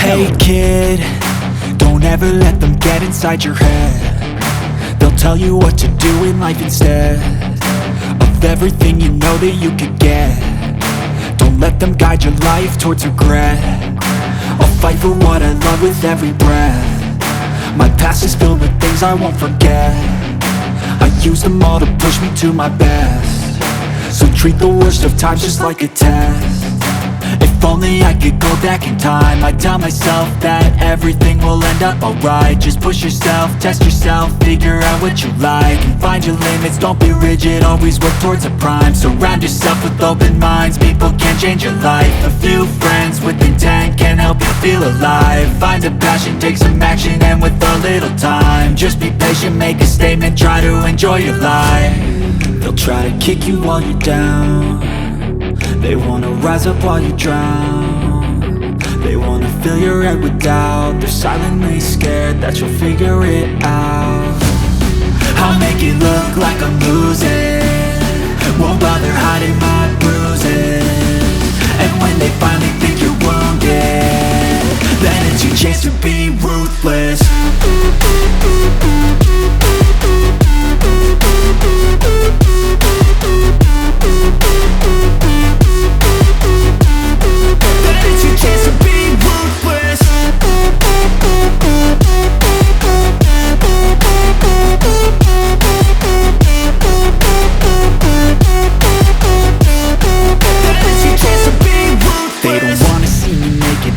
Hey kid, don't ever let them get inside your head. They'll tell you what to do in life instead of everything you know that you could get. Don't let them guide your life towards regret. I'll fight for what I love with every breath. My past is filled with things I won't forget. I use them all to push me to my best. So treat the worst of times just like a test. If only I could go back in time, I'd tell myself that everything will end up alright. Just push yourself, test yourself, figure out what you like, and find your limits, don't be rigid, always work towards a prime. Surround yourself with open minds, people can change your life. A few friends with intent can help you feel alive. Find a passion, take some action, and with a little time, just be patient, make a statement, try to enjoy your life. They'll try to kick you while you're down. They wanna rise up while you drown. They wanna fill your head with doubt. They're silently scared that you'll figure it out. I'll make it look like I'm losing, won't bother hiding my bruises. And when they finally think you're wounded, then it's your chance to be ruthless.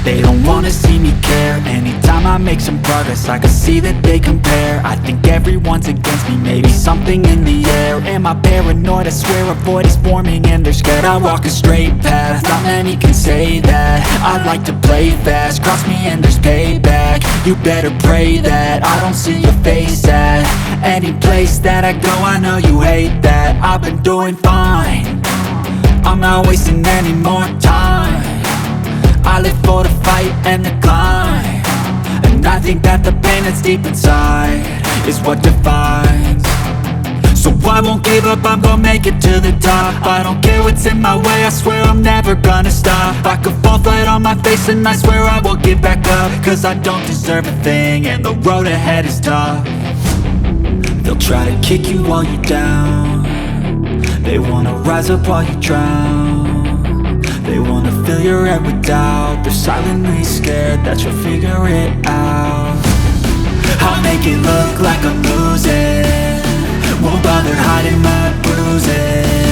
They don't wanna see me care. Anytime I make some progress, I can see that they compare. I think everyone's against me, maybe something in the air. Am I paranoid? I swear a void is forming and they're scared. I walk a straight path, not many can say that. I like to play fast, cross me and there's payback. You better pray that I don't see your face at any place that I go. I know you hate that. I've been doing fine, I'm not wasting any more time. I live for the fight and the climb, and I think that the pain that's deep inside is what defines. So I won't give up, I'm gonna make it to the top. I don't care what's in my way, I swear I'm never gonna stop. I could fall flat on my face and I swear I will get back up, cause I don't deserve a thing and the road ahead is tough. They'll try to kick you while you're down. They wanna rise up while you drown. They wanna fill your head with doubt. They're silently scared that you'll figure it out. I'll make it look like I'm losing, won't bother hiding my bruises.